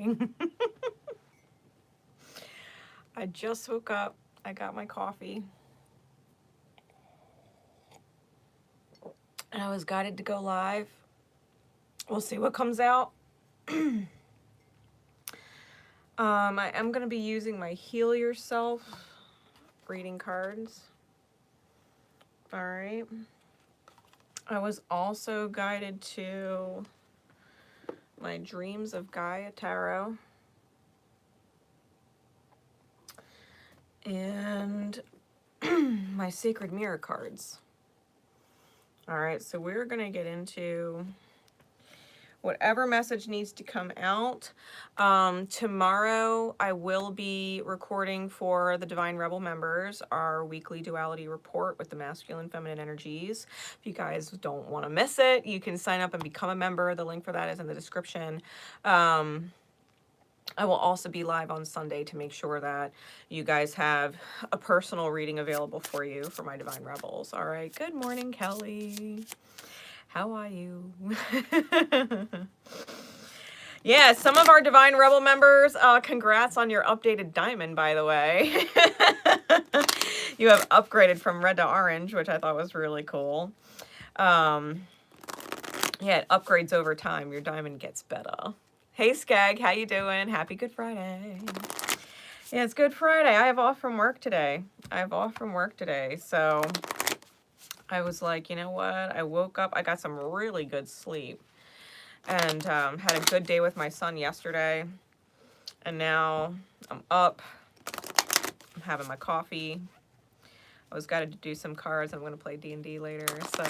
morning. I just woke up. I got my coffee. And I was guided to go live. We'll see what comes out. I am going to be using my Heal Yourself reading cards. All right. I was also guided to my Dreams of Gaia Tarot. And my Sacred Mirror cards. All right, so we're going to get into whatever message needs to come out. Tomorrow, I will be recording for the Divine Rebel members our weekly duality report with the masculine, feminine energies. If you guys don't want to miss it, you can sign up and become a member. The link for that is in the description. I will also be live on Sunday to make sure that you guys have a personal reading available for you for my Divine Rebels. All right. Good morning, Kelly. How are you? Yeah, some of our Divine Rebel members, congrats on your updated diamond, by the way. You have upgraded from red to orange, which I thought was really cool. Yeah, it upgrades over time. Your diamond gets better. Hey, Skag, how you doing? Happy Good Friday. Yeah, it's Good Friday. I have off from work today. So I was like, you know what? I woke up. I got some really good sleep. And had a good day with my son yesterday. And now I'm up. I'm having my coffee. I was guided to do some cards. I'm going to play D&D later. So,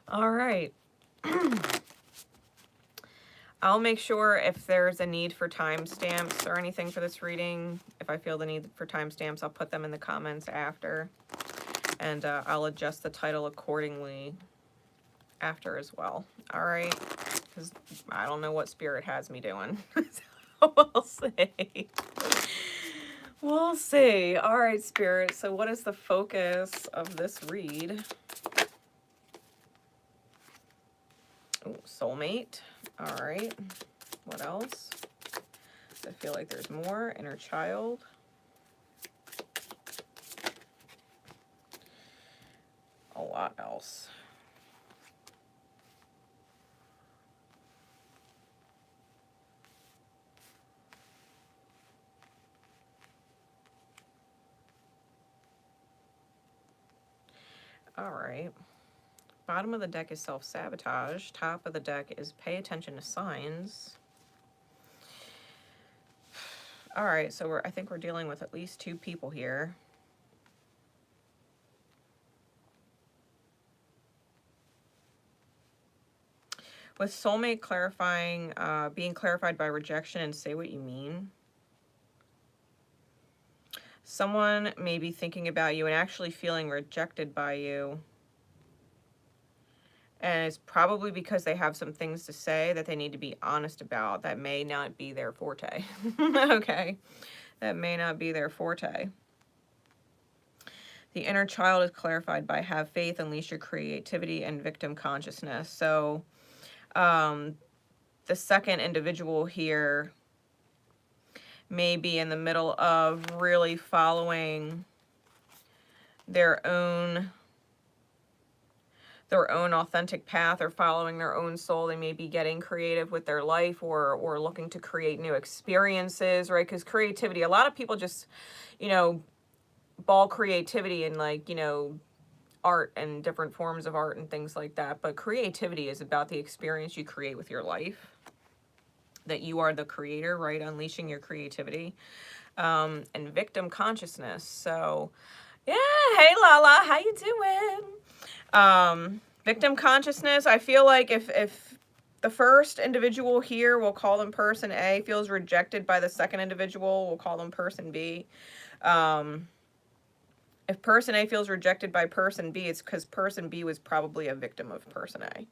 all right. I'll make sure if there's a need for timestamps or anything for this reading, if I feel the need for timestamps, I'll put them in the comments after. And I'll adjust the title accordingly after as well. All right? Because I don't know what Spirit has me doing. So we'll see. We'll see. All right, Spirit. So what is the focus of this read? Ooh, soulmate. All right. What else? I feel like there's more. Inner child. A lot else. All right. Bottom of the deck is self-sabotage. Top of the deck is pay attention to signs. All right, so I think we're dealing with at least two people here. With soulmate clarifying, being clarified by rejection and say what you mean. Someone may be thinking about you and actually feeling rejected by you. And it's probably because they have some things to say that they need to be honest about. That may not be their forte. Okay. That may not be their forte. The inner child is clarified by have faith, unleash your creativity, and victim consciousness. So the second individual here may be in the middle of really following their own authentic path, or following their own soul. They may be getting creative with their life, or looking to create new experiences, right? Because creativity, a lot of people just, you know, ball creativity in, like, you know, art and different forms of art and things like that. But creativity is about the experience you create with your life, that you are the creator, right? Unleashing your creativity. And victim consciousness. So yeah, hey Lala, how you doing? Victim consciousness, I feel like if the first individual here, we'll call them person A, feels rejected by the second individual, we'll call them person B. If person A feels rejected by person B, it's because person B was probably a victim of person A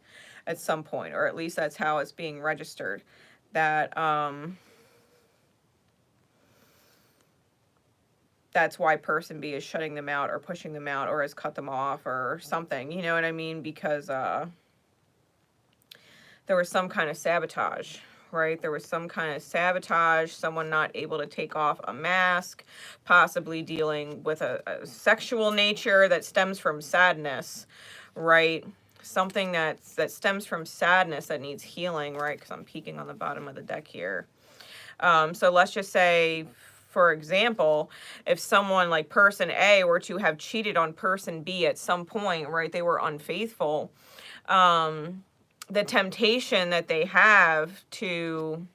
at some point, or at least that's how it's being registered. That that's why person B is shutting them out, or pushing them out, or has cut them off, or something, you know what I mean? Because there was some kind of sabotage, right? There was some kind of sabotage, someone not able to take off a mask, possibly dealing with a sexual nature that stems from sadness, right? Something that stems from sadness that needs healing, right? Because I'm peeking on the bottom of the deck here. So let's just say, for example, if someone like person A were to have cheated on person B at some point, right? They were unfaithful. The temptation that they have to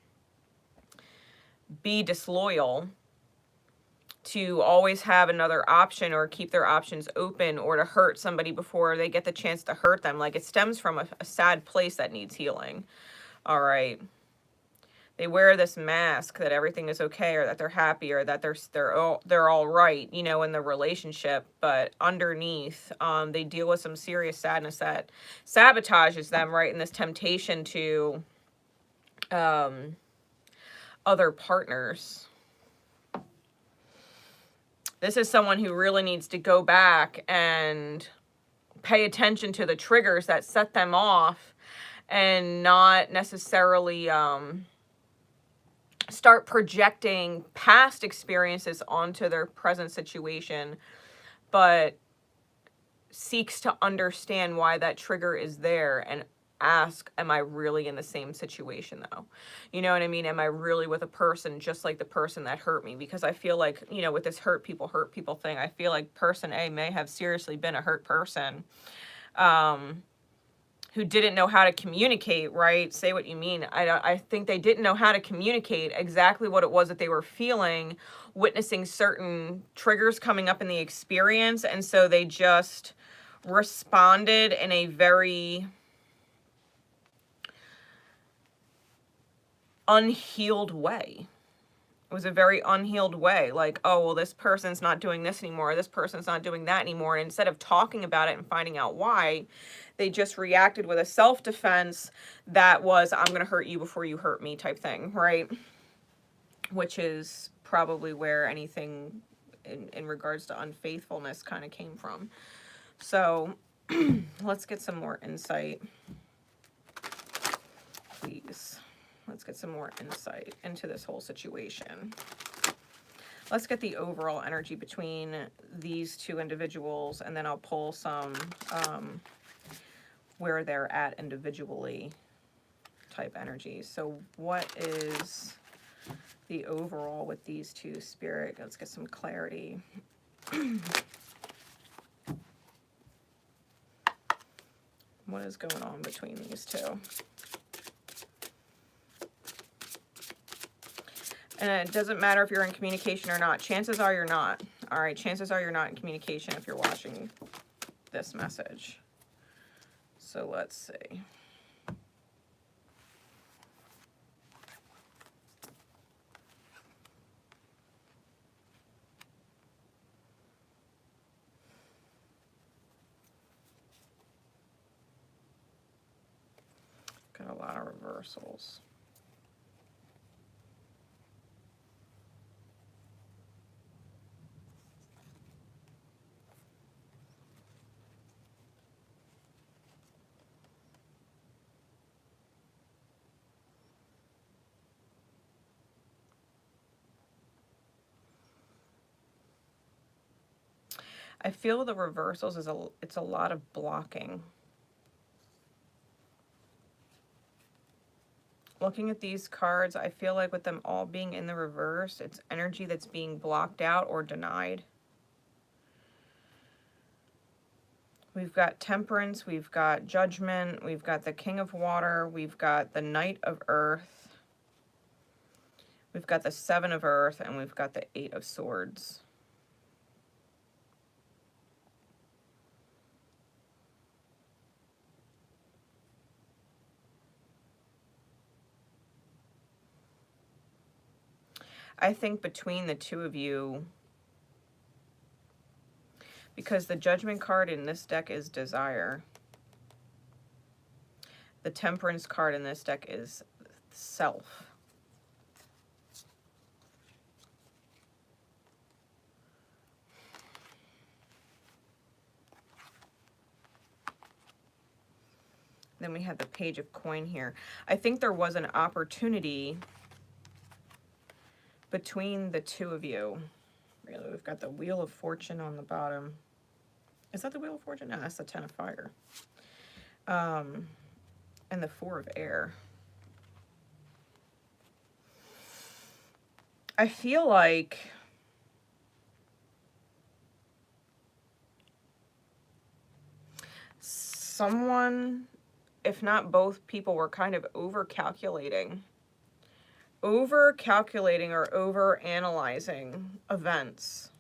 be disloyal, to always have another option or keep their options open, or to hurt somebody before they get the chance to hurt them. Like, it stems from a sad place that needs healing. All right. They wear this mask that everything is okay, or that they're happy, or that they're all right, you know, in the relationship. But underneath, they deal with some serious sadness that sabotages them, right? And this temptation to other partners. This is someone who really needs to go back and pay attention to the triggers that set them off, and not necessarily start projecting past experiences onto their present situation, but seeks to understand why that trigger is there and ask, am I really in the same situation though? You know what I mean? Am I really with a person just like the person that hurt me? Because I feel like, you know, with this hurt people thing, I feel like person A may have seriously been a hurt person, who didn't know how to communicate, right? Say what you mean. I think they didn't know how to communicate exactly what it was that they were feeling, witnessing certain triggers coming up in the experience. And so they just responded in a very unhealed way. It was a very unhealed way. Like, oh, well, this person's not doing this anymore. This person's not doing that anymore. And instead of talking about it and finding out why, they just reacted with a self-defense that was, I'm going to hurt you before you hurt me type thing, right? Which is probably where anything in regards to unfaithfulness kind of came from. So let's get some more insight, please. Let's get some more insight into this whole situation. Let's get the overall energy between these two individuals, and then I'll pull some where they're at individually type energies. So what is the overall with these two, Spirit? Let's get some clarity. What is going on between these two? And it doesn't matter if you're in communication or not. Chances are you're not. All right, chances are you're not in communication if you're watching this message. So let's see. Got a lot of reversals. I feel the reversals is it's a lot of blocking. Looking at these cards, I feel like with them all being in the reverse, it's energy that's being blocked out or denied. We've got Temperance, we've got Judgment, we've got the King of Water, we've got the Knight of Earth, we've got the Seven of Earth, and we've got the Eight of Swords. I think between the two of you, because the Judgment card in this deck is desire, the Temperance card in this deck is self. Then we have the Page of Coin here. I think there was an opportunity between the two of you. Really, we've got the Wheel of Fortune on the bottom. Is that the Wheel of Fortune? No, that's the Ten of Fire. And the Four of Air. I feel like someone, if not both people, were kind of over-calculating or over-analyzing events.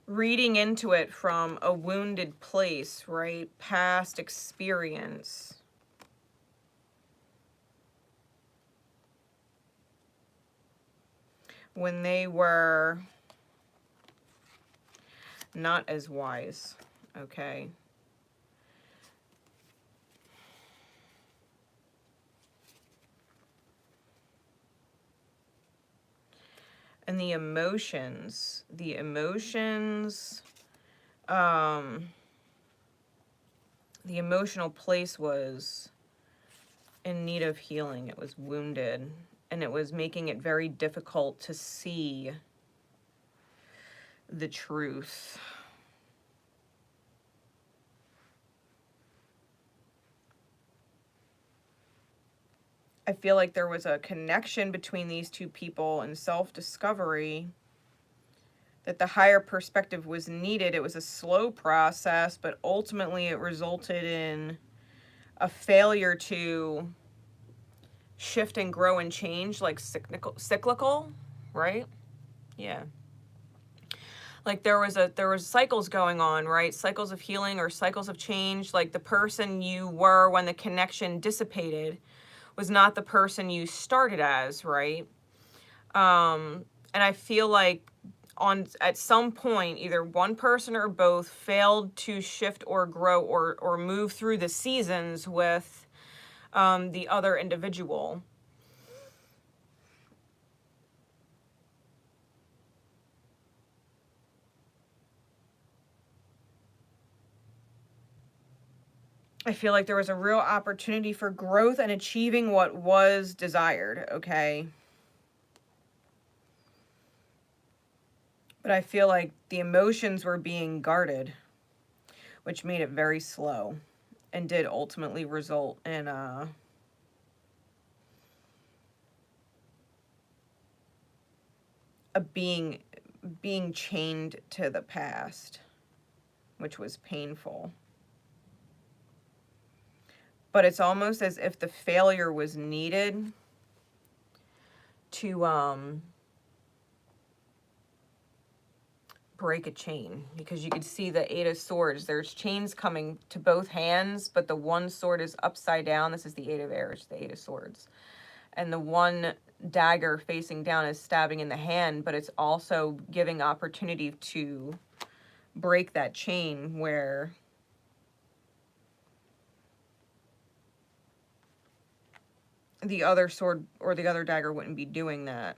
Reading into it from a wounded place, right? Past experience. When they were not as wise, okay? And the emotions, the emotional place was in need of healing. It was wounded, and it was making it very difficult to see the truth. I feel like there was a connection between these two people and self-discovery, that the higher perspective was needed. It was a slow process, but ultimately it resulted in a failure to shift and grow and change, like cyclical, right? Yeah. Like there was cycles going on, right? Cycles of healing or cycles of change. Like the person you were when the connection dissipated was not the person you started as, right? And I feel like at some point, either one person or both failed to shift or grow or move through the seasons with the other individual. I feel like there was a real opportunity for growth and achieving what was desired, okay? But I feel like the emotions were being guarded, which made it very slow and did ultimately result in being chained to the past, which was painful. But it's almost as if the failure was needed to break a chain, because you could see the Eight of Swords. There's chains coming to both hands, but the one sword is upside down. This is the Eight of Airs, the Eight of Swords. And the one dagger facing down is stabbing in the hand, but it's also giving opportunity to break that chain where the other sword or the other dagger wouldn't be doing that.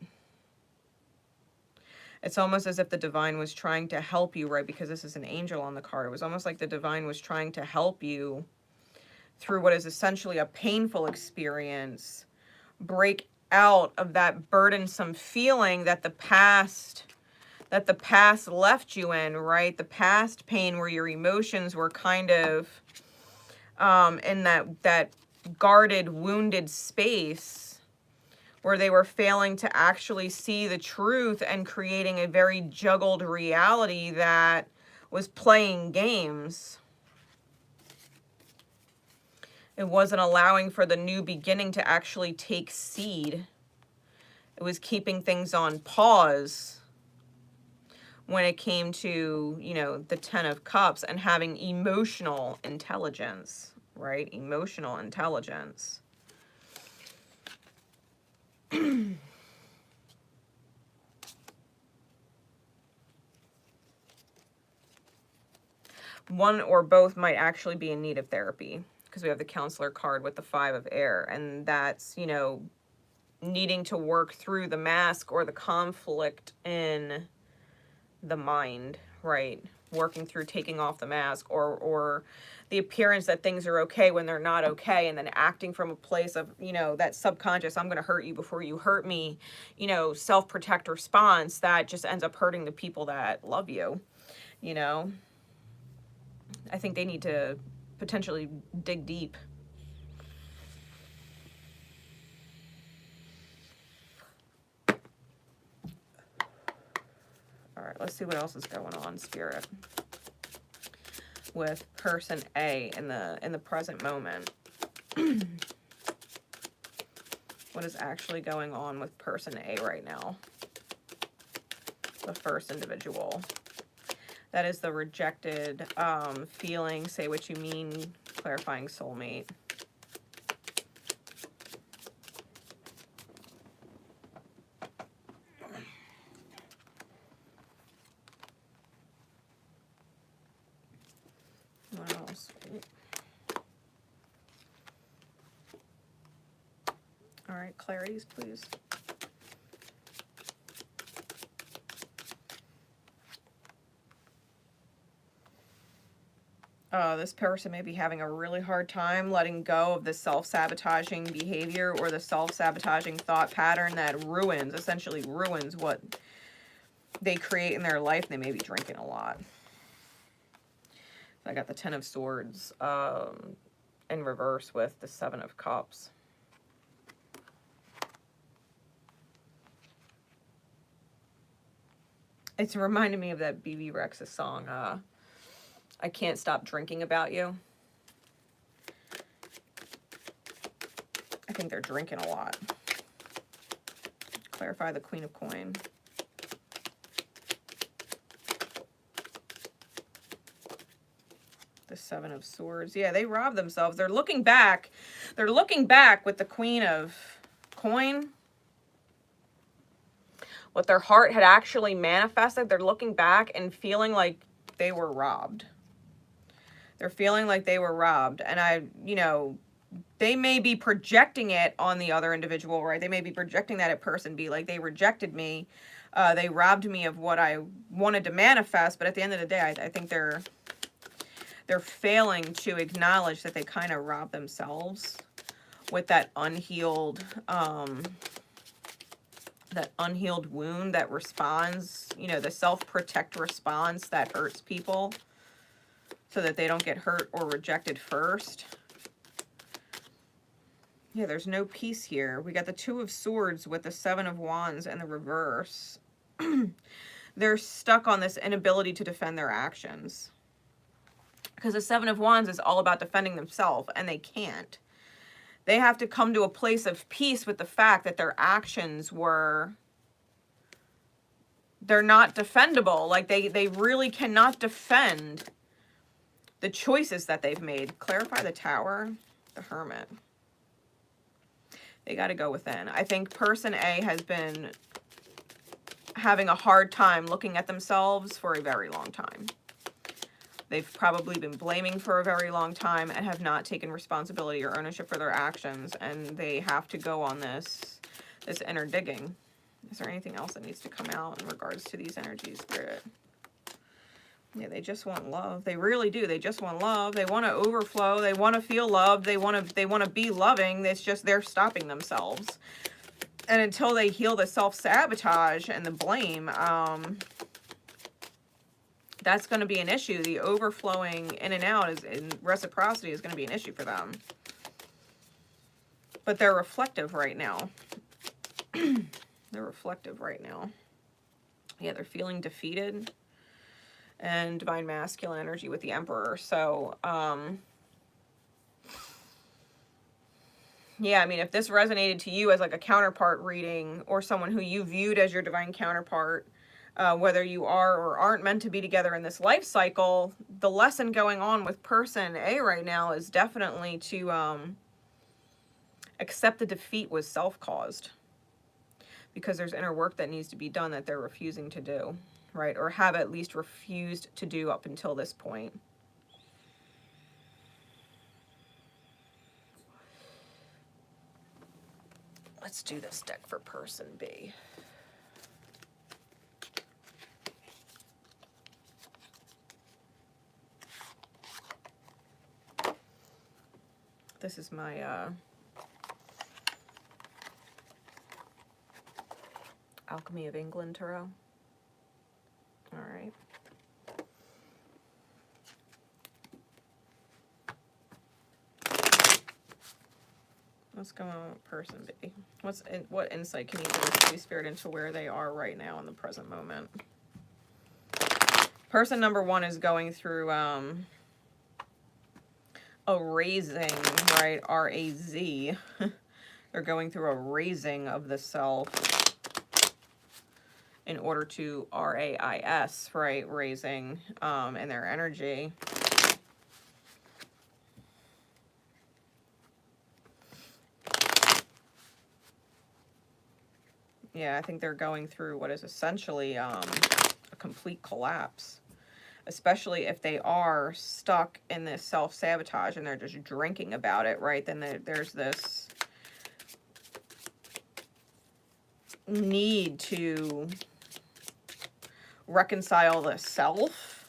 It's almost as if the divine was trying to help you, right? Because this is an angel on the card. It was almost like the divine was trying to help you through what is essentially a painful experience, break out of that burdensome feeling that the past left you in, right? The past pain where your emotions were kind of in that guarded, wounded space where they were failing to actually see the truth and creating a very juggled reality that was playing games. It wasn't allowing for the new beginning to actually take seed. It was keeping things on pause when it came to, you know, the Ten of Cups and having emotional intelligence, right? Emotional intelligence. One or both might actually be in need of therapy, because we have the Counselor card with the Five of Air, and that's, you know, needing to work through the mask or the conflict in the mind, right? working through taking off the mask, or the appearance that things are okay when they're not okay, and then acting from a place of, you know, that subconscious, I'm going to hurt you before you hurt me, you know, self-protect response that just ends up hurting the people that love you, you know. I think they need to potentially dig deep. All right, let's see what else is going on, Spirit, with person A in the present moment. What is actually going on with person A right now? The first individual. That is the rejected feeling, say what you mean, clarifying soulmate. What else? All right, clarities, please. This person may be having a really hard time letting go of the self-sabotaging behavior or the self-sabotaging thought pattern that essentially ruins what they create in their life. They may be drinking a lot. I got the 10 of Swords in reverse with the 7 of Cups. It's reminding me of that BB Rexha song, I Can't Stop Drinking About You. I think they're drinking a lot. Clarify the Queen of Coin. The 7 of Swords. Yeah, they robbed themselves. They're looking back. They're looking back with the Queen of Coin. What their heart had actually manifested, they're looking back and feeling like they were robbed. They're feeling like they were robbed. And you know, they may be projecting it on the other individual, right? They may be projecting that at person B, like they rejected me. They robbed me of what I wanted to manifest. But at the end of the day, I think they're failing to acknowledge that they kind of robbed themselves with that unhealed wound that responds, you know, the self-protect response that hurts people so that they don't get hurt or rejected first. Yeah, there's no peace here. We got the 2 of Swords with the 7 of Wands in the reverse. They're stuck on this inability to defend their actions. Because the 7 of Wands is all about defending themselves, and they can't. They have to come to a place of peace with the fact that their actions they're not defendable. Like, they really cannot defend the choices that they've made. Clarify the Tower, the Hermit. They got to go within. I think person A has been having a hard time looking at themselves for a very long time. They've probably been blaming for a very long time and have not taken responsibility or ownership for their actions, and they have to go on this inner digging. Is there anything else that needs to come out in regards to these energies, Spirit? Yeah, they just want love. They really do. They just want love. They want to overflow. They want to feel loved. They want to be loving. It's just they're stopping themselves. And until they heal the self-sabotage and the blame, that's going to be an issue. The overflowing in and out in reciprocity is going to be an issue for them. But they're reflective right now. They're reflective right now. Yeah, they're feeling defeated. And divine masculine energy with the Emperor. So, yeah, I mean, if this resonated to you as like a counterpart reading or someone who you viewed as your divine counterpart, whether you are or aren't meant to be together in this life cycle, the lesson going on with person A right now is definitely to accept the defeat was self-caused. Because there's inner work that needs to be done that they're refusing to do. Right, or have at least refused to do up until this point. Let's do this deck for person B. This is my Alchemy of England tarot. All right. What's going on with person B? What insight can you give us, Holy Spirit, into where they are right now in the present moment? Person number one is going through a raising, right? R-A-Z. They're going through a raising of the self in order to R-A-I-S, right? Raising in their energy. Yeah, I think they're going through what is essentially a complete collapse. Especially if they are stuck in this self-sabotage and they're just drinking about it, right? Then there's this need to reconcile the self,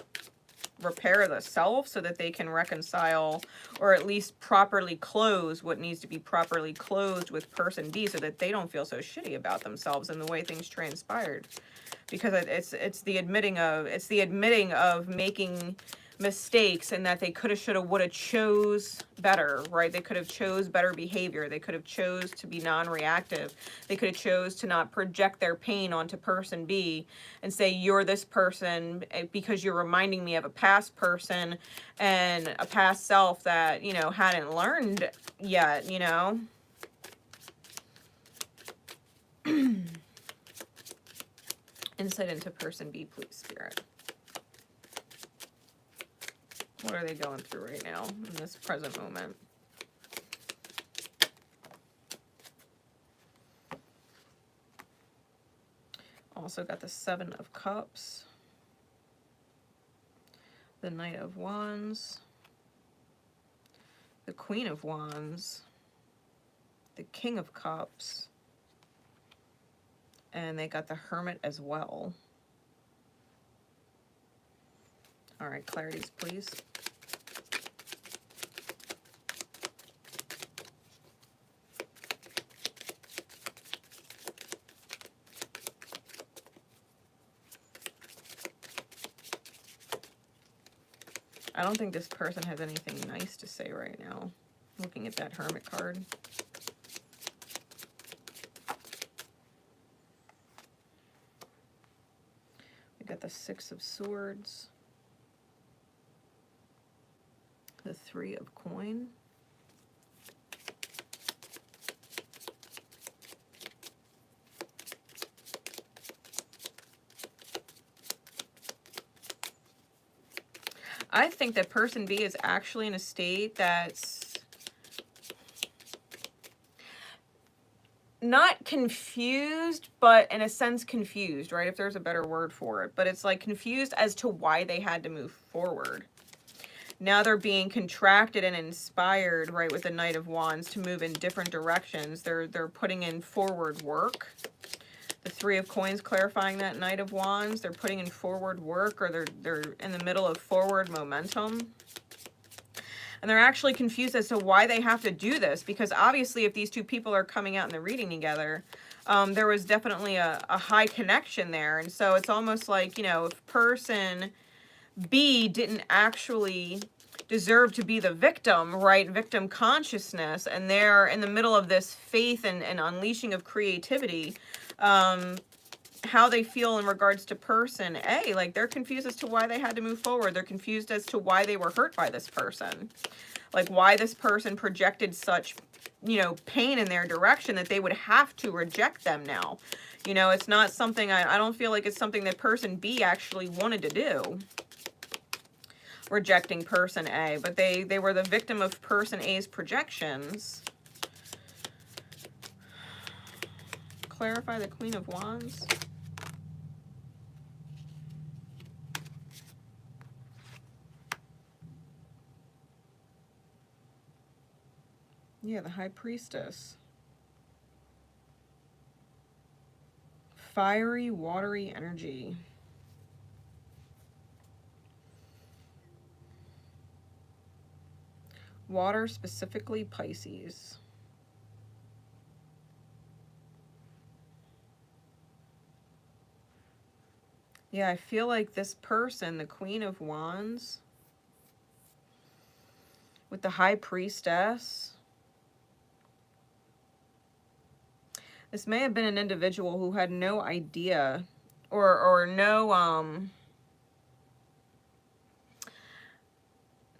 repair the self, so that they can reconcile, or at least properly close what needs to be properly closed with person D, so that they don't feel so shitty about themselves and the way things transpired. Because it's the admitting of making mistakes, and that they coulda, shoulda, woulda chose better, right? They could have chose better behavior. They could have chose to be non-reactive. They could have chose to not project their pain onto person B and say, you're this person because you're reminding me of a past person and a past self that, you know, hadn't learned yet, you know? Insight into person B, please, Spirit. What are they going through right now in this present moment? Also got the Seven of Cups, the Knight of Wands, the Queen of Wands, the King of Cups, and they got the Hermit as well. All right, clarities, please. I don't think this person has anything nice to say right now, looking at that Hermit card. We got the Six of Swords, the Three of Coin, I think that person B is actually in a state that's not confused, but in a sense confused, right? If there's a better word for it. But it's like confused as to why they had to move forward. Now they're being contracted and inspired, right, with the Knight of Wands to move in different directions. They're putting in forward work. The Three of Coins clarifying that Knight of Wands. They're putting in forward work, or they're in the middle of forward momentum. And they're actually confused as to why they have to do this, because obviously if these two people are coming out in the reading together, there was definitely a high connection there. And so it's almost like, you know, if person B didn't actually deserve to be the victim, right? Victim consciousness, and they're in the middle of this faith and unleashing of creativity. How they feel in regards to person A, like they're confused as to why they had to move forward. They're confused as to why they were hurt by this person. Like why this person projected such, you know, pain in their direction that they would have to reject them now. You know, it's not something, I don't feel like it's something that person B actually wanted to do. Rejecting person A, but they were the victim of person A's projections. Clarify the Queen of Wands. Yeah, the High Priestess. Fiery, watery energy. Water, specifically Pisces. Yeah, I feel like this person, the Queen of Wands, with the High Priestess, this may have been an individual who had no idea or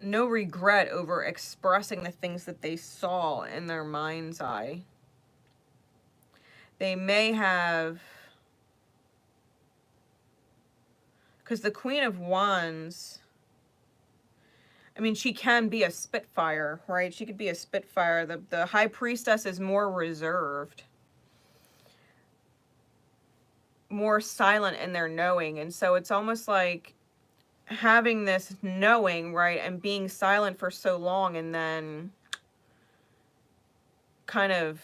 no regret over expressing the things that they saw in their mind's eye. They may have, because the Queen of Wands, I mean, she can be a Spitfire, right? She could be a Spitfire. The High Priestess is more reserved, more silent in their knowing. And so it's almost like having this knowing, right, and being silent for so long, and then kind of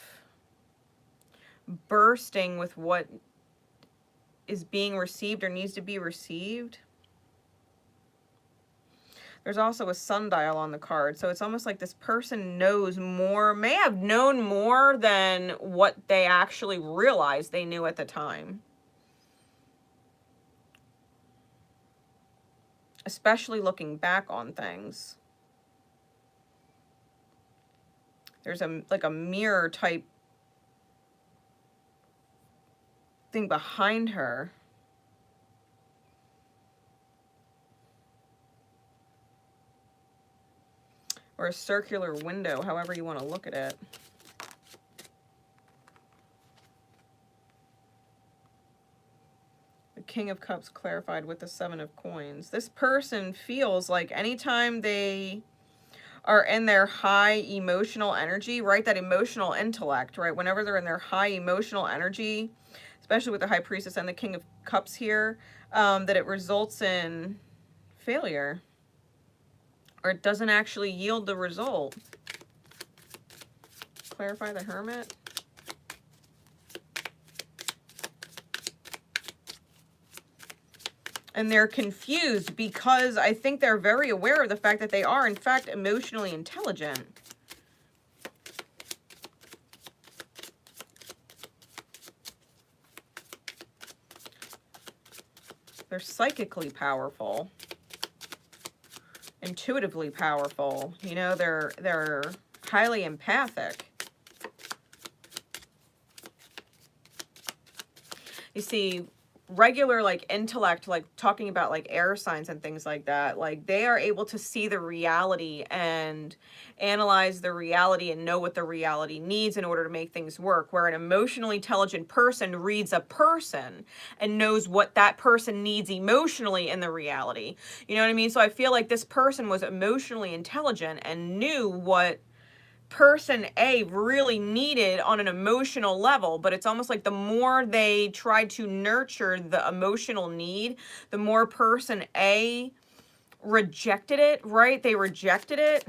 bursting with what is being received or needs to be received. There's also a sundial on the card, so it's almost like this person knows more, may have known more than what they actually realized they knew at the time. Especially looking back on things. There's like a mirror type thing behind her. Or a circular window, however you want to look at it. The King of Cups clarified with the Seven of Coins. This person feels like anytime they are in their high emotional energy, right, that emotional intellect, right, whenever they're in their high emotional energy, especially with the High Priestess and the King of Cups here, that it results in failure. Or it doesn't actually yield the result. Clarify the Hermit. And they're confused because I think they're very aware of the fact that they are, in fact, emotionally intelligent. They're psychically powerful. Intuitively powerful. You know, they're highly empathic. You see, regular like intellect, like talking about like air signs and things like that, like they are able to see the reality and analyze the reality and know what the reality needs in order to make things work, where an emotionally intelligent person reads a person and knows what that person needs emotionally in the reality. You know what I mean? So I feel like this person was emotionally intelligent and knew what person A really needed on an emotional level, but it's almost like the more they tried to nurture the emotional need, the more person A rejected it, right? They rejected it.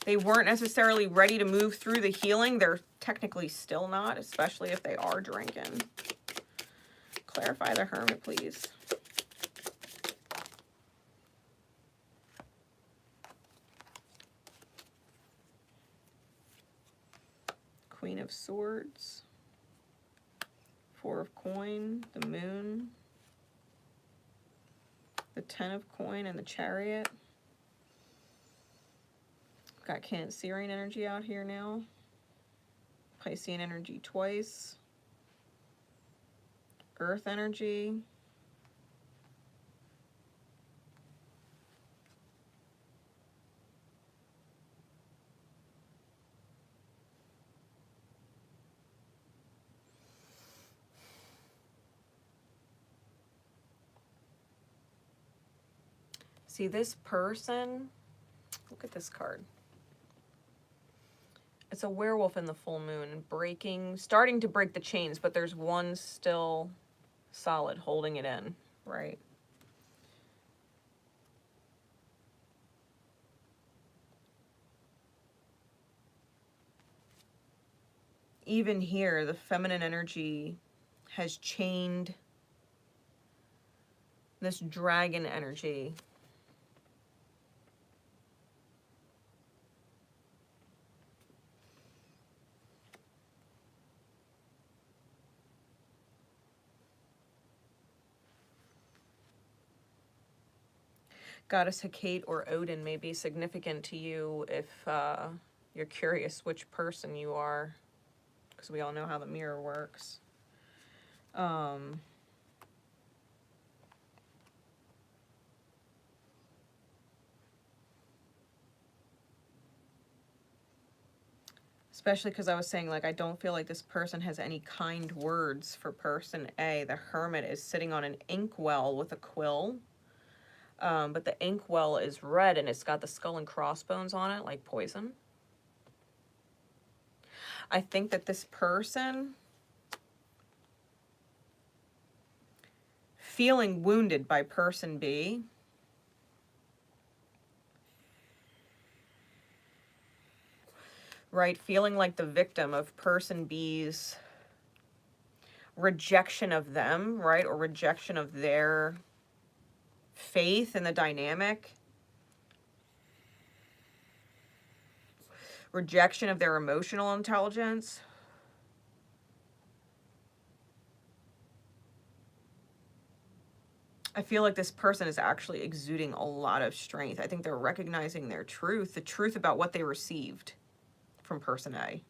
They weren't necessarily ready to move through the healing. They're technically still not, especially if they are drinking. Clarify the Hermit, please. Queen of Swords, Four of Coin, the Moon, the Ten of Coin, and the Chariot. Got Cancerian energy out here now. Piscean energy twice. Earth energy. See, this person, look at this card. It's a werewolf in the full moon, starting to break the chains, but there's one still solid holding it in, right? Even here, the feminine energy has chained this dragon energy. Goddess Hecate or Odin may be significant to you if you're curious which person you are, because we all know how the mirror works. Especially because I was saying, like, I don't feel like this person has any kind words for person A. The Hermit is sitting on an inkwell with a quill. But the inkwell is red and it's got the skull and crossbones on it, like poison. I think that this person feeling wounded by person B, right? Feeling like the victim of person B's rejection of them, right? Or rejection of their faith in the dynamic. Rejection of their emotional intelligence. I feel like this person is actually exuding a lot of strength. I think they're recognizing their truth, the truth about what they received from person A.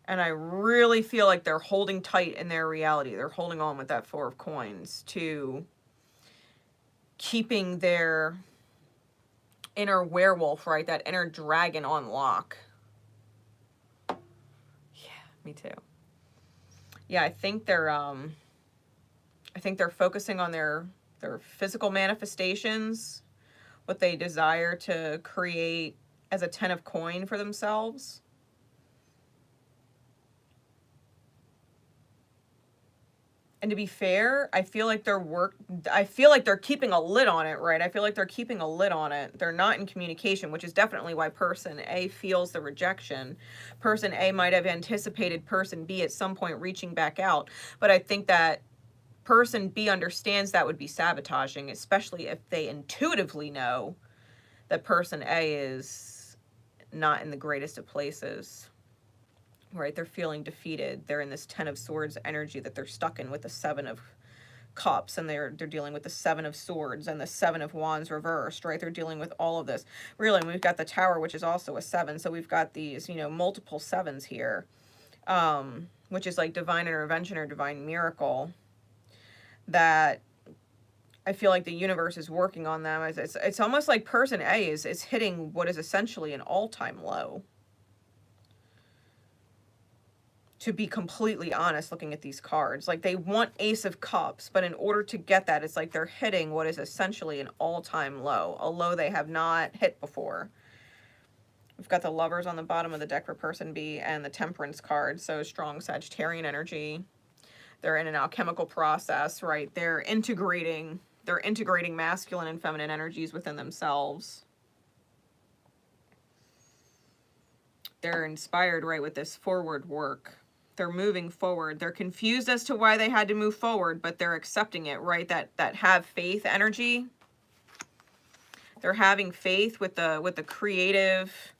And I really feel like they're holding tight in their reality. They're holding on with that Four of Coins to keeping their inner werewolf, right? That inner dragon on lock. Yeah, me too. Yeah, I think they're focusing on their physical manifestations, what they desire to create as a 10 of coin for themselves. And to be fair, I feel like they're keeping a lid on it, right? I feel like they're keeping a lid on it. They're not in communication, which is definitely why person A feels the rejection. Person A might have anticipated person B at some point reaching back out, but I think that person B understands that would be sabotaging, especially if they intuitively know that person A is not in the greatest of places. Right, they're feeling defeated. They're in this 10 of Swords energy that they're stuck in with the 7 of Cups, and they're dealing with the 7 of Swords and the 7 of Wands reversed, right? They're dealing with all of this. Really, and we've got the Tower, which is also a 7, so we've got these, you know, multiple 7s here, which is like divine intervention or divine miracle that I feel like the universe is working on them. It's almost like person A is hitting what is essentially an all-time low. To be completely honest, looking at these cards, like they want Ace of Cups, but in order to get that, it's like they're hitting what is essentially an all-time low, a low they have not hit before. We've got the Lovers on the bottom of the deck for person B and the Temperance card, so strong Sagittarian energy. They're in an alchemical process, right? They're integrating masculine and feminine energies within themselves. They're inspired, right, with this forward work. They're moving forward. They're confused as to why they had to move forward, but they're accepting it, right? That have faith energy. They're having faith with the creative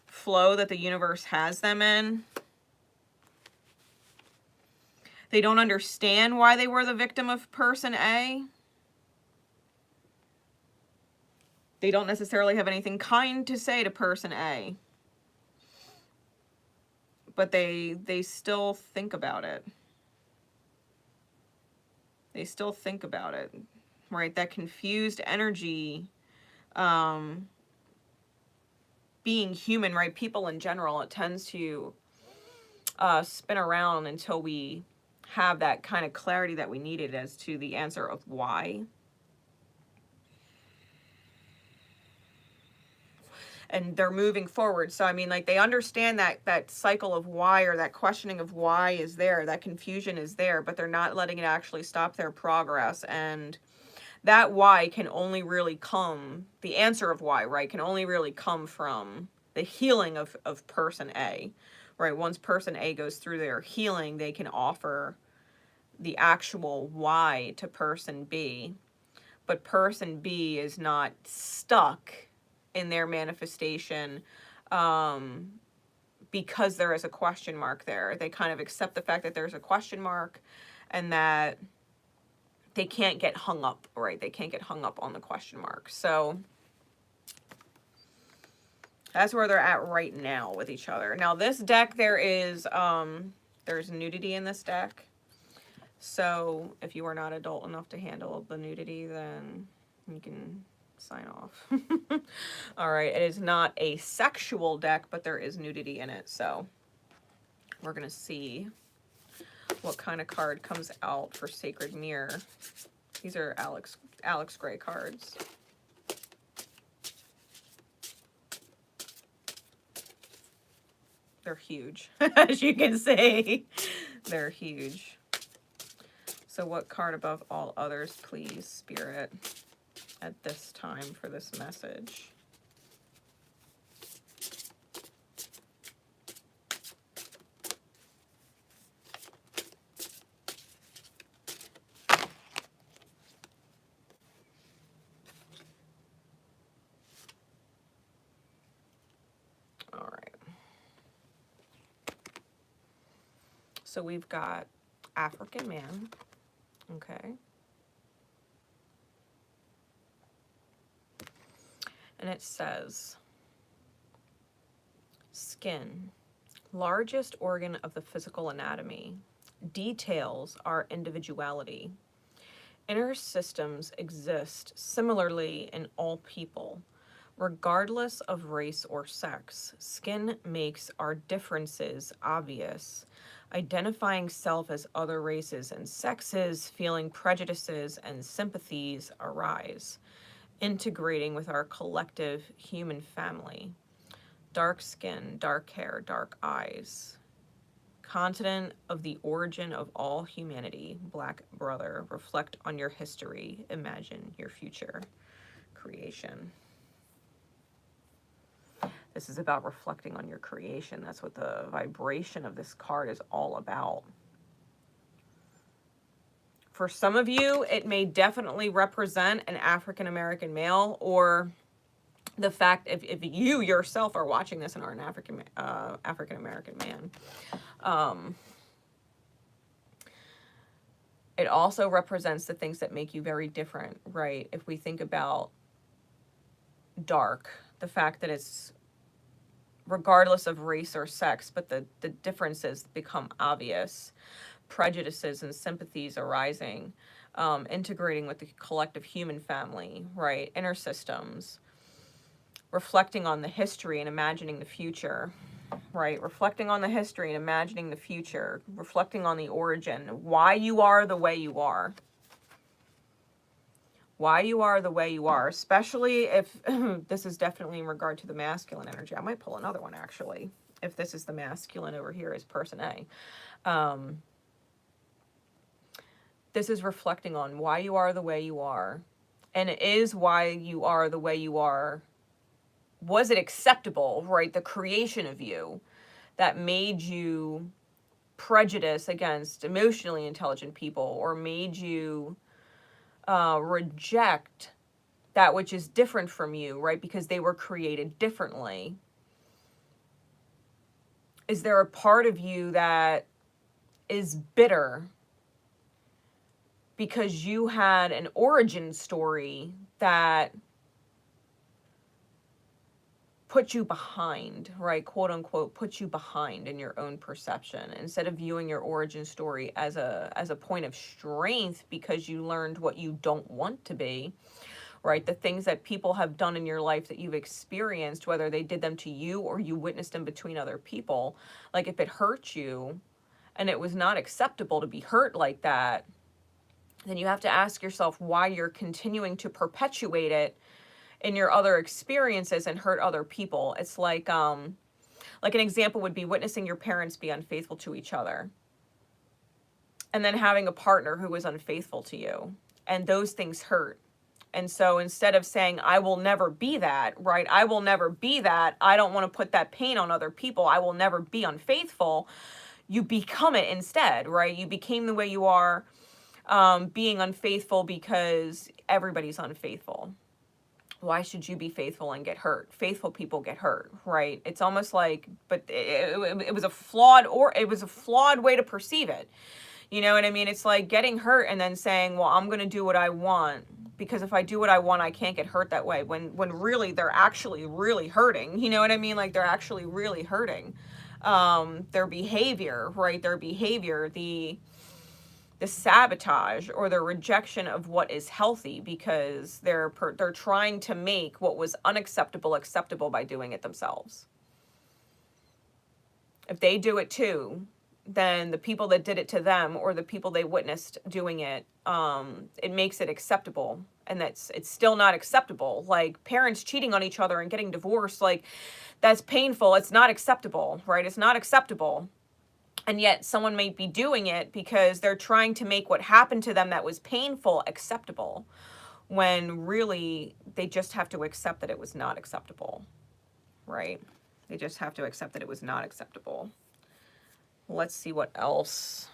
flow that the universe has them in. They don't understand why they were the victim of person A. They don't necessarily have anything kind to say to person A. But they still think about it. They still think about it, right? That confused energy, being human, right? People in general, it tends to spin around until we have that kind of clarity that we needed as to the answer of why. And they're moving forward. So, I mean, like, they understand that cycle of why, or that questioning of why is there, that confusion is there, but they're not letting it actually stop their progress. And that why can only really come, the answer of why, right, can only really come from the healing of person A, right? Once person A goes through their healing, they can offer the actual why to person B. But person B is not stuck in their manifestation because there is a question mark there. They kind of accept the fact that there's a question mark and that they can't get hung up, right? They can't get hung up on the question mark. So that's where they're at right now with each other. Now this deck, there's nudity in this deck. So if you are not adult enough to handle the nudity, then you can sign off. All right, it is not a sexual deck, but there is nudity in it. So we're going to see what kind of card comes out for Sacred Mirror. These are Alex Gray cards. They're huge, as you can see. They're huge. So what card above all others, please, Spirit, at this time for this message? All right. So we've got African man. Okay. And it says, skin, largest organ of the physical anatomy, details our individuality. Inner systems exist similarly in all people, regardless of race or sex. Skin makes our differences obvious. Identifying self as other races and sexes, feeling prejudices and sympathies arise, integrating with our collective human family. Dark skin, dark hair, dark eyes. Continent of the origin of all humanity, Black brother, reflect on your history, imagine your future. Creation. This is about reflecting on your creation. That's what the vibration of this card is all about. For some of you, it may definitely represent an African American male, or the fact if you yourself are watching this and are an African American man. It also represents the things that make you very different, right? If we think about dark, the fact that it's regardless of race or sex, but the differences become obvious. Prejudices and sympathies arising, integrating with the collective human family, right? Inner systems, reflecting on the history and imagining the future, right? Reflecting on the history and imagining the future, reflecting on the origin, why you are the way you are. Why you are the way you are, especially if this is definitely in regard to the masculine energy. I might pull another one, actually, if this is the masculine over here is person A. This is reflecting on why you are the way you are. And it is why you are the way you are. Was it acceptable, right? The creation of you that made you prejudice against emotionally intelligent people, or made you reject that which is different from you, right? Because they were created differently. Is there a part of you that is bitter because you had an origin story that put you behind, right? Quote unquote, put you behind in your own perception, instead of viewing your origin story as a point of strength because you learned what you don't want to be, right? The things that people have done in your life that you've experienced, whether they did them to you or you witnessed them between other people. Like if it hurt you and it was not acceptable to be hurt like that, then you have to ask yourself why you're continuing to perpetuate it in your other experiences and hurt other people. It's like an example would be witnessing your parents be unfaithful to each other, and then having a partner who was unfaithful to you, and those things hurt. And so instead of saying, I will never be that, right? I will never be that. I don't want to put that pain on other people. I will never be unfaithful. You become it instead, right? You became the way you are, being unfaithful because everybody's unfaithful. Why should you be faithful and get hurt? Faithful people get hurt, right? It's almost like, but it was a flawed way to perceive it. You know what I mean? It's like getting hurt and then saying, well, I'm going to do what I want, because if I do what I want, I can't get hurt that way, when really they're actually really hurting. You know what I mean? Like, they're actually really hurting. Their behavior, right? Their behavior, the sabotage or the rejection of what is healthy, because they're trying to make what was unacceptable acceptable by doing it themselves. If they do it too, then the people that did it to them, or the people they witnessed doing it, it makes it acceptable. And it's still not acceptable. Like, parents cheating on each other and getting divorced, like, that's painful. It's not acceptable, right? It's not acceptable. And yet someone may be doing it because they're trying to make what happened to them that was painful acceptable, when really they just have to accept that it was not acceptable, right? They just have to accept that it was not acceptable. Let's see what else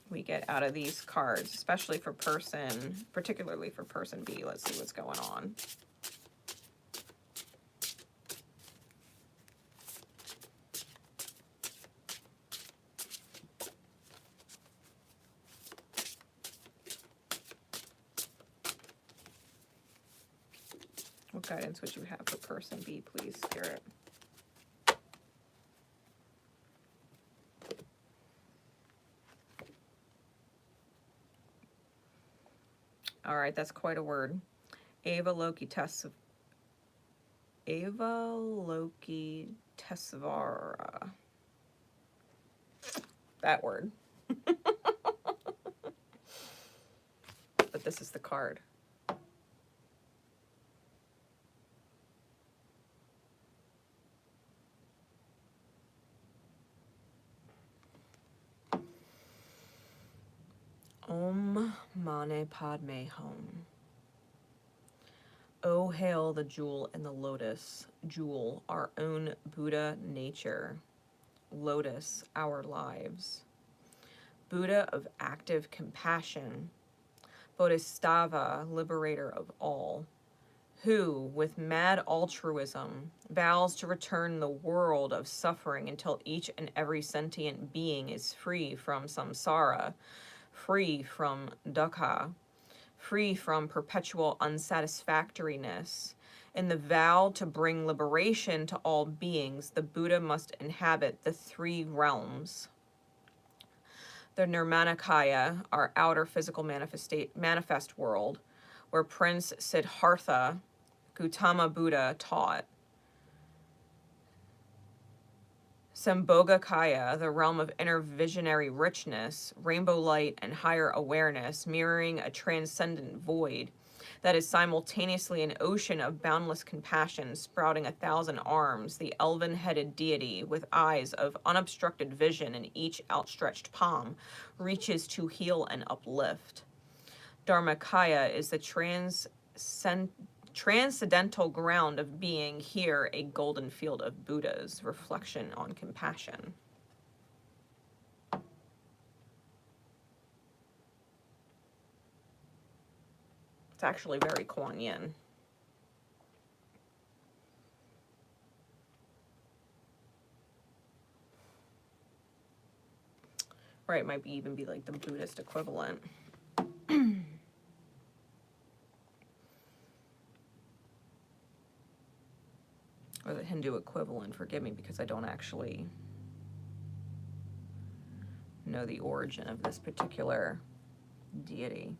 we get out of these cards, especially for particularly for person B. Let's see what's going on. What guidance would you have for person B, please, Spirit? All right, that's quite a word. Avalokitesvara. That word. But this is the card. Om Mane Padme Hum. Oh, hail the jewel in the lotus, jewel, our own Buddha nature, lotus, our lives. Buddha of active compassion, Bodhisattva, liberator of all, who, with mad altruism, vows to return the world of suffering until each and every sentient being is free from samsara, free from dukkha, free from perpetual unsatisfactoriness. In the vow to bring liberation to all beings, the Buddha must inhabit the three realms. The Nirmanakaya, our outer physical manifest world, where Prince Siddhartha, Gautama Buddha, taught. Sambhogakaya, the realm of inner visionary richness, rainbow light, and higher awareness, mirroring a transcendent void that is simultaneously an ocean of boundless compassion, sprouting 1,000 arms, the elven-headed deity with eyes of unobstructed vision in each outstretched palm, reaches to heal and uplift. Dharmakaya is the transcendental ground of being, here a golden field of Buddhas, reflection on compassion. It's actually very Kuan Yin. Or it might even be like the Buddhist equivalent. Or the Hindu equivalent, forgive me, because I don't actually know the origin of this particular deity.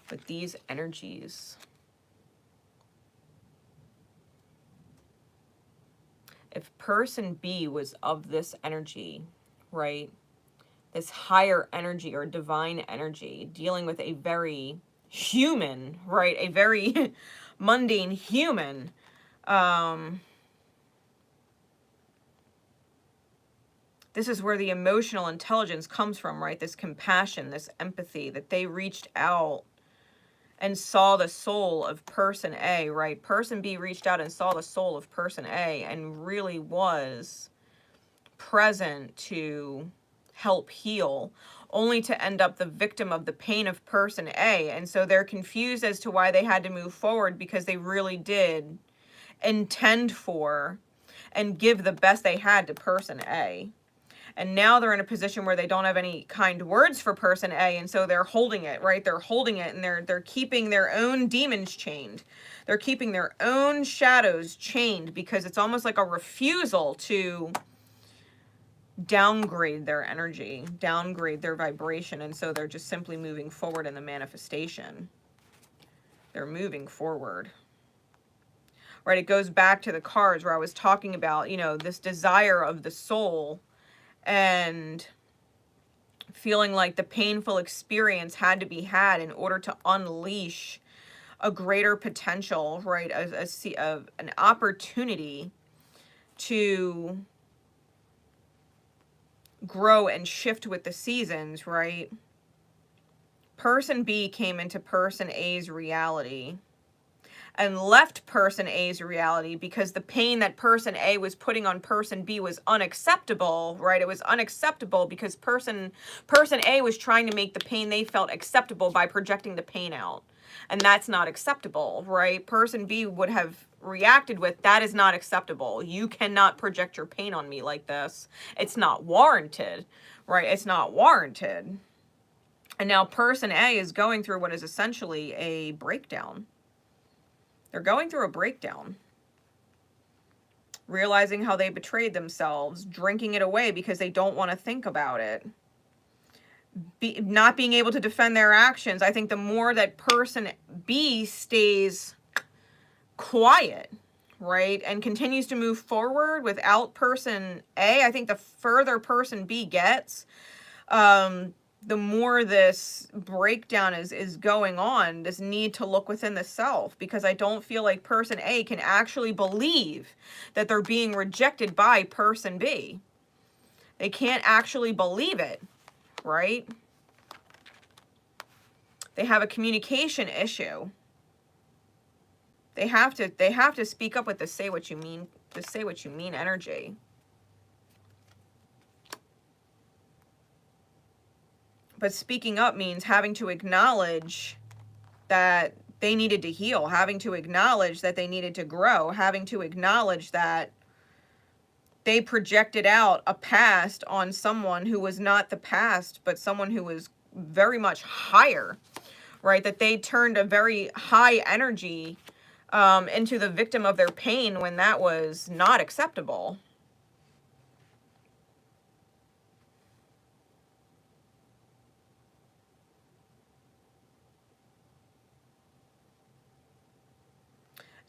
But these energies, if person B was of this energy, right, this higher energy or divine energy, dealing with a very human, right, a very mundane human, this is where the emotional intelligence comes from, right, this compassion, this empathy, that they reached out and saw the soul of person A, right? Person B reached out and saw the soul of person A and really was present to help heal, only to end up the victim of the pain of person A. And so they're confused as to why they had to move forward, because they really did intend for and give the best they had to person A. And now they're in a position where they don't have any kind words for person A, and so they're holding it, right? They're holding it, and they're keeping their own demons chained. They're keeping their own shadows chained, because it's almost like a refusal to downgrade their energy, downgrade their vibration, and so they're just simply moving forward in the manifestation. They're moving forward. Right? It goes back to the cards where I was talking about, you know, this desire of the soul, and feeling like the painful experience had to be had in order to unleash a greater potential, right? An opportunity to grow and shift with the seasons, right? Person B came into person A's reality and left person A's reality because the pain that person A was putting on person B was unacceptable, right? It was unacceptable because person A was trying to make the pain they felt acceptable by projecting the pain out. And that's not acceptable, right? Person B would have reacted with, that is not acceptable. You cannot project your pain on me like this. It's not warranted, right? It's not warranted. And now person A is going through what is essentially a breakdown. They're going through a breakdown, realizing how they betrayed themselves, drinking it away because they don't want to think about it, not being able to defend their actions. I think the more that person B stays quiet, right, and continues to move forward without person A, I think the further person B gets, the more this breakdown is going on, this need to look within the self, because I don't feel like person A can actually believe that they're being rejected by person B. They can't actually believe it, right? They have a communication issue. They have to speak up with the say what you mean, energy. But speaking up means having to acknowledge that they needed to heal, having to acknowledge that they needed to grow, having to acknowledge that they projected out a past on someone who was not the past, but someone who was very much higher, right? That they turned a very high energy into the victim of their pain when that was not acceptable.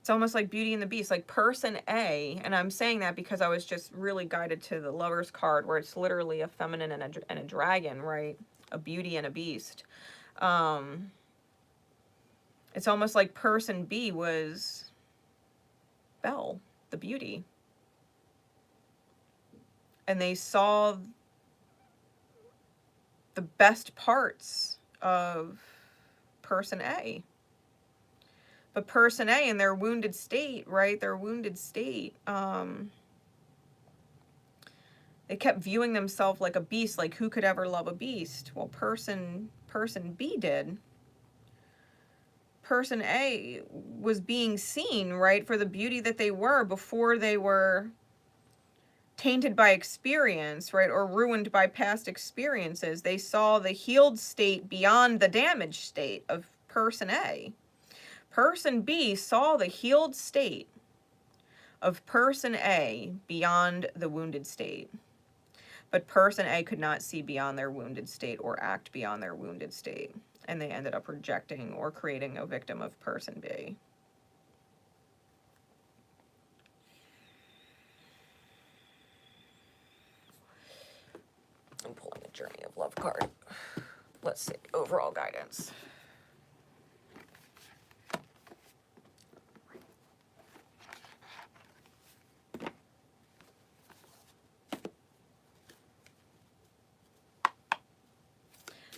It's almost like Beauty and the Beast, like person A, and I'm saying that because I was just really guided to the Lover's card, where it's literally a feminine and a dragon, right? A beauty and a beast. It's almost like person B was Belle, the beauty. And they saw the best parts of person A. But person A, in their wounded state, right? Their wounded state, they kept viewing themselves like a beast, like who could ever love a beast? Well, person B did. Person A was being seen, right, for the beauty that they were before they were tainted by experience, right, or ruined by past experiences. They saw the healed state beyond the damaged state of person A. Person B saw the healed state of person A beyond the wounded state. But person A could not see beyond their wounded state or act beyond their wounded state. And they ended up rejecting or creating a victim of person B. I'm pulling the Journey of Love card. Let's see, overall guidance.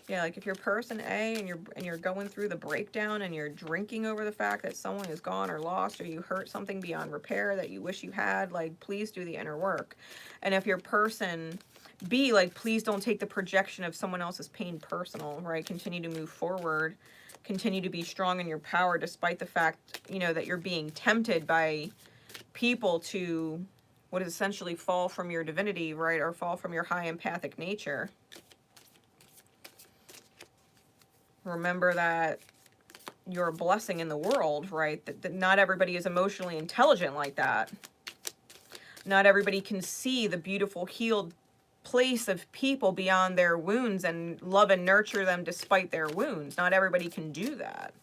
Yeah, like if you're person A and you're going through the breakdown and you're drinking over the fact that someone is gone or lost, or you hurt something beyond repair that you wish you had, like, please do the inner work. And if you're person B, like, please don't take the projection of someone else's pain personal, right? Continue to move forward. Continue to be strong in your power despite the fact, you know, that you're being tempted by people to what is essentially fall from your divinity, right? Or fall from your high empathic nature. Remember that you're a blessing in the world, right? That not everybody is emotionally intelligent like that. Not everybody can see the beautiful, healed place of people beyond their wounds and love and nurture them despite their wounds. Not everybody can do that.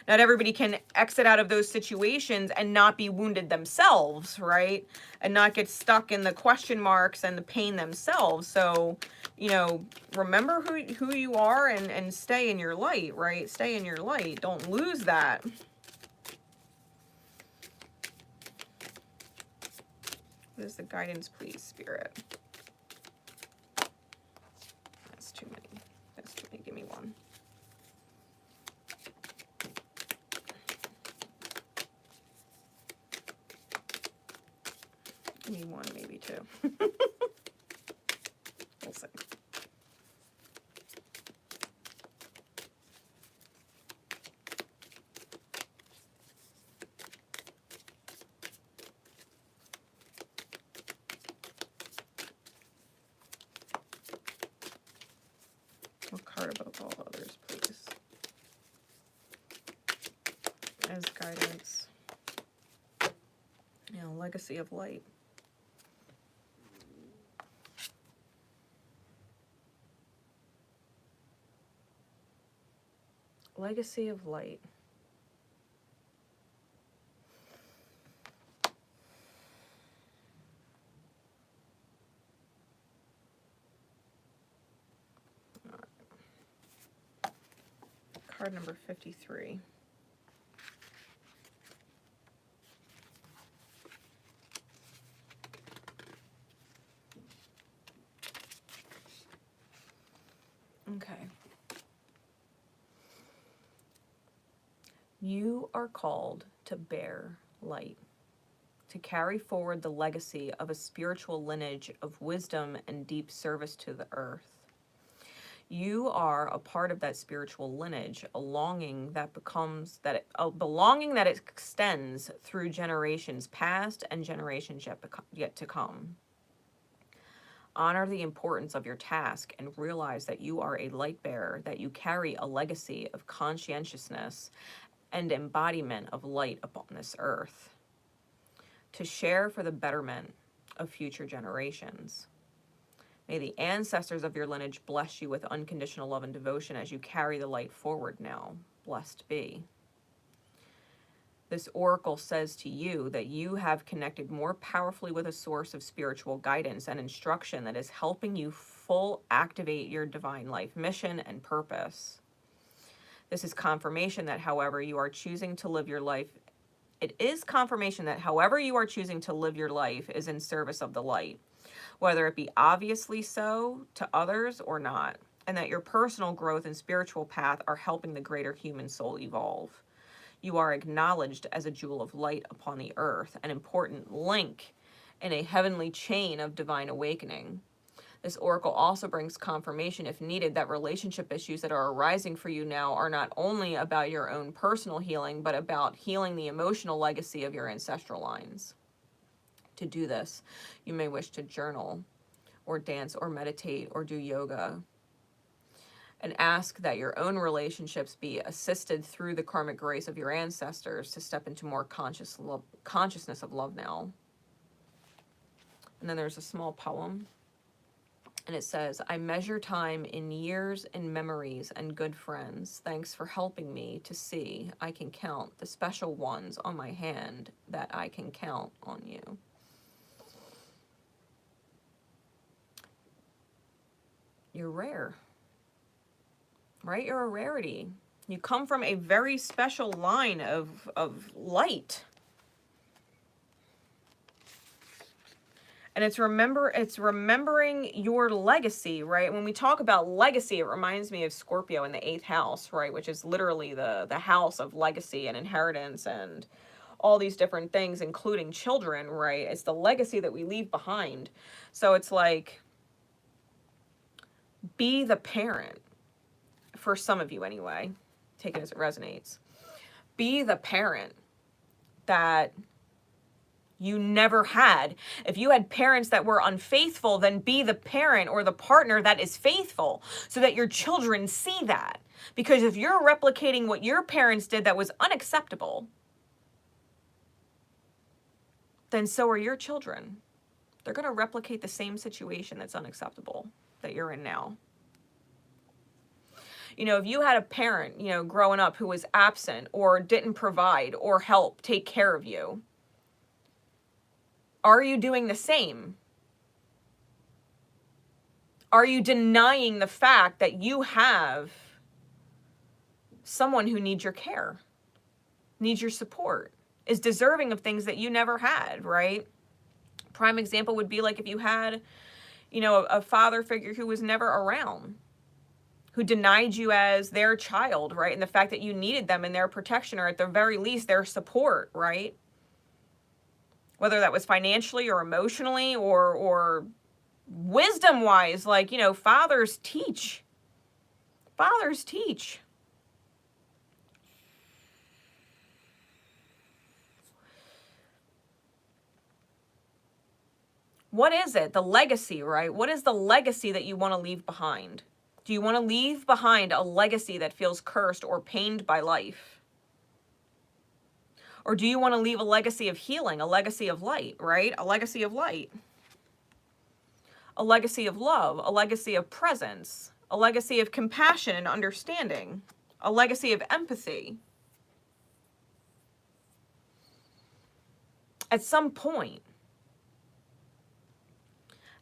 Not everybody can exit out of those situations and not be wounded themselves, right? And not get stuck in the question marks and the pain themselves. So, you know, remember who you are and stay in your light, right? Stay in your light. Don't lose that. What is the guidance, please, Spirit? That's too many. That's too many. Give me one. Give me one, maybe two. We'll see. What card above all others, please? As guidance. You know, legacy of light. Legacy of light. All right. Card number 53. Okay. You are called to bear light, to carry forward the legacy of a spiritual lineage of wisdom and deep service to the earth. You are a part of that spiritual lineage, a longing that a belonging that extends through generations past and generations yet to come. Honor the importance of your task and realize that you are a light bearer, that you carry a legacy of conscientiousness and embodiment of light upon this earth, to share for the betterment of future generations. May the ancestors of your lineage bless you with unconditional love and devotion as you carry the light forward now. Blessed be. This oracle says to you that you have connected more powerfully with a source of spiritual guidance and instruction that is helping you full activate your divine life mission and purpose. This is confirmation that however you are choosing to live your life, it is confirmation that however you are choosing to live your life is in service of the light, whether it be obviously so to others or not, and that your personal growth and spiritual path are helping the greater human soul evolve. You are acknowledged as a jewel of light upon the earth, an important link in a heavenly chain of divine awakening. This oracle also brings confirmation, if needed, that relationship issues that are arising for you now are not only about your own personal healing, but about healing the emotional legacy of your ancestral lines. To do this, you may wish to journal, or dance, or meditate, or do yoga, and ask that your own relationships be assisted through the karmic grace of your ancestors to step into more consciousness of love now. And then there's a small poem, and it says, I measure time in years and memories and good friends. Thanks for helping me to see I can count the special ones on my hand, that I can count on you. You're rare. Right? You're a rarity. You come from a very special line of light. And it's remembering your legacy, right? When we talk about legacy, it reminds me of Scorpio in the 8th house, right? Which is literally the house of legacy and inheritance and all these different things, including children, right? It's the legacy that we leave behind. So it's like, be the parent. For some of you anyway, take it as it resonates. Be the parent that you never had. If you had parents that were unfaithful, then be the parent or the partner that is faithful so that your children see that. Because if you're replicating what your parents did that was unacceptable, then so are your children. They're going to replicate the same situation that's unacceptable that you're in now. You know, if you had a parent, you know, growing up who was absent or didn't provide or help take care of you, are you doing the same? Are you denying the fact that you have someone who needs your care, needs your support, is deserving of things that you never had, right? Prime example would be like if you had, you know, a father figure who was never around, who denied you as their child, right? And the fact that you needed them and their protection, or at the very least, their support, right? Whether that was financially or emotionally or wisdom-wise, like, you know, fathers teach. Fathers teach. What is it? The legacy, right? What is the legacy that you want to leave behind? Do you want to leave behind a legacy that feels cursed or pained by life? Or do you want to leave a legacy of healing, a legacy of light, right? A legacy of light. A legacy of love, a legacy of presence, a legacy of compassion and understanding, a legacy of empathy. At some point,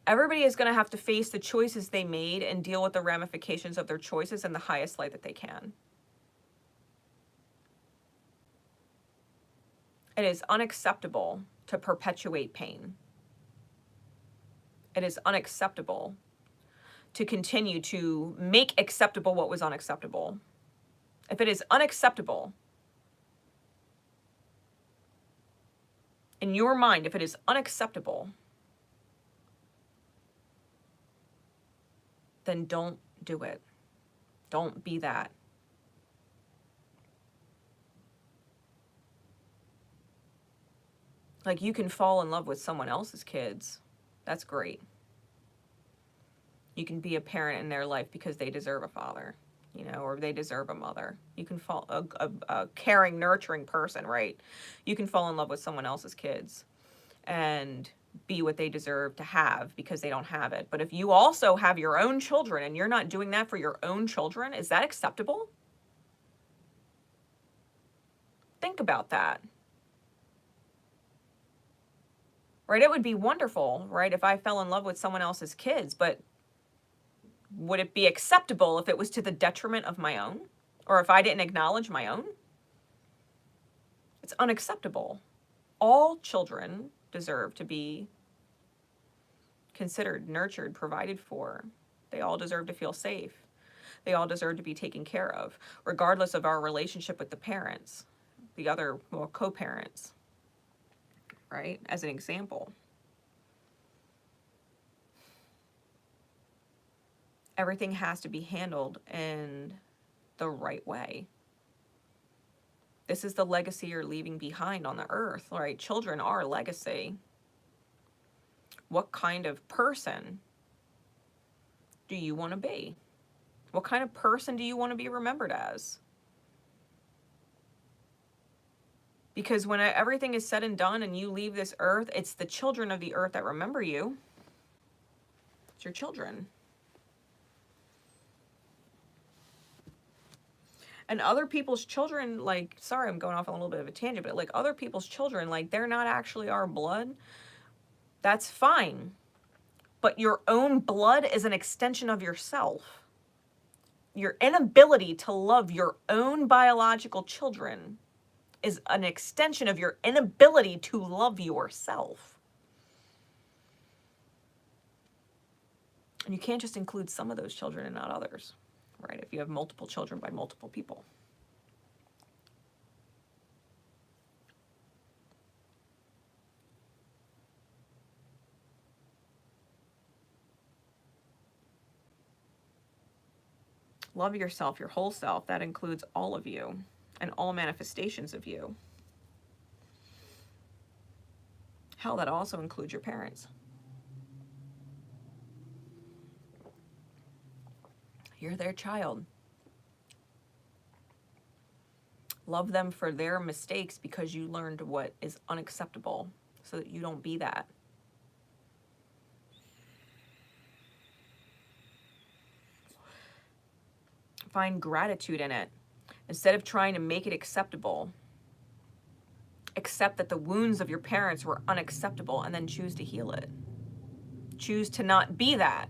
everybody is going to have to face the choices they made and deal with the ramifications of their choices in the highest light that they can. It is unacceptable to perpetuate pain. It is unacceptable to continue to make acceptable what was unacceptable. If it is unacceptable in your mind, if it is unacceptable, then don't do it. Don't be that. Like, you can fall in love with someone else's kids. That's great. You can be a parent in their life because they deserve a father, you know, or they deserve a mother. You can fall, a caring, nurturing person, right? You can fall in love with someone else's kids and be what they deserve to have because they don't have it. But if you also have your own children and you're not doing that for your own children, is that acceptable? Think about that. Right? It would be wonderful, right, if I fell in love with someone else's kids, but would it be acceptable if it was to the detriment of my own? Or if I didn't acknowledge my own? It's unacceptable. All children deserve to be considered, nurtured, provided for. They all deserve to feel safe. They all deserve to be taken care of, regardless of our relationship with the parents, the other, well, co-parents, right? As an example. Everything has to be handled in the right way. This is the legacy you're leaving behind on the earth, right? Children are legacy. What kind of person do you want to be? What kind of person do you want to be remembered as? Because when everything is said and done and you leave this earth, it's the children of the earth that remember you. It's your children. And other people's children, like, sorry, I'm going off on a little bit of a tangent, but like other people's children, like, they're not actually our blood. That's fine. But your own blood is an extension of yourself. Your inability to love your own biological children is an extension of your inability to love yourself. And you can't just include some of those children and not others, right? If you have multiple children by multiple people. Love yourself, your whole self. That includes all of you and all manifestations of you. Hell, that also includes your parents. You're their child. Love them for their mistakes because you learned what is unacceptable so that you don't be that. Find gratitude in it. Instead of trying to make it acceptable, accept that the wounds of your parents were unacceptable and then choose to heal it. Choose to not be that.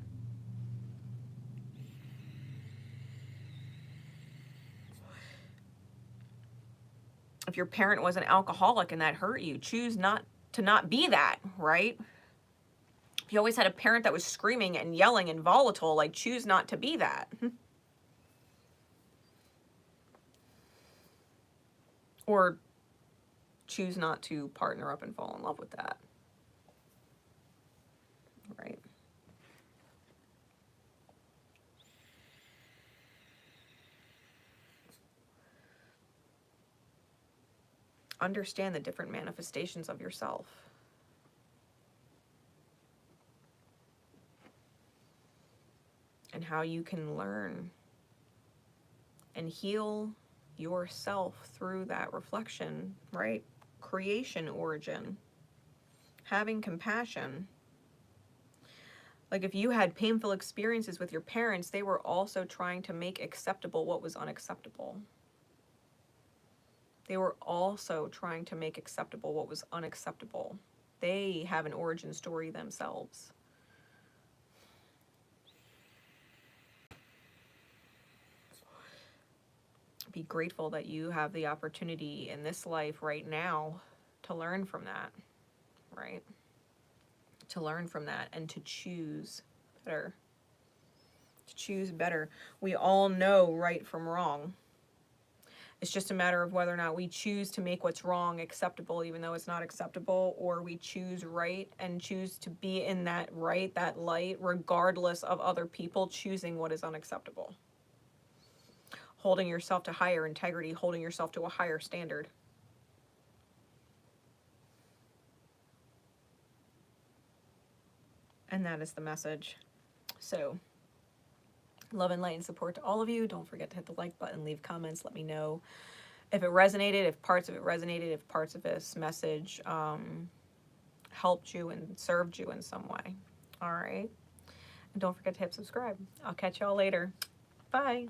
If your parent was an alcoholic and that hurt you, choose not to not be that, right? If you always had a parent that was screaming and yelling and volatile, like, choose not to be that. Or choose not to partner up and fall in love with that. Right? Understand the different manifestations of yourself. And how you can learn and heal yourself through that reflection, right? Creation origin. Having compassion. Like if you had painful experiences with your parents, they were also trying to make acceptable what was unacceptable. They were also trying to make acceptable what was unacceptable. They have an origin story themselves. Be grateful that you have the opportunity in this life right now to learn from that, right? To learn from that and to choose better. To choose better. We all know right from wrong. It's just a matter of whether or not we choose to make what's wrong acceptable, even though it's not acceptable, or we choose right and choose to be in that right, that light, regardless of other people choosing what is unacceptable. Holding yourself to higher integrity, holding yourself to a higher standard. And that is the message. So, love and light and support to all of you. Don't forget to hit the like button, leave comments, let me know if it resonated, if parts of it resonated, if parts of this message helped you and served you in some way. All right. And don't forget to hit subscribe. I'll catch y'all later. Bye.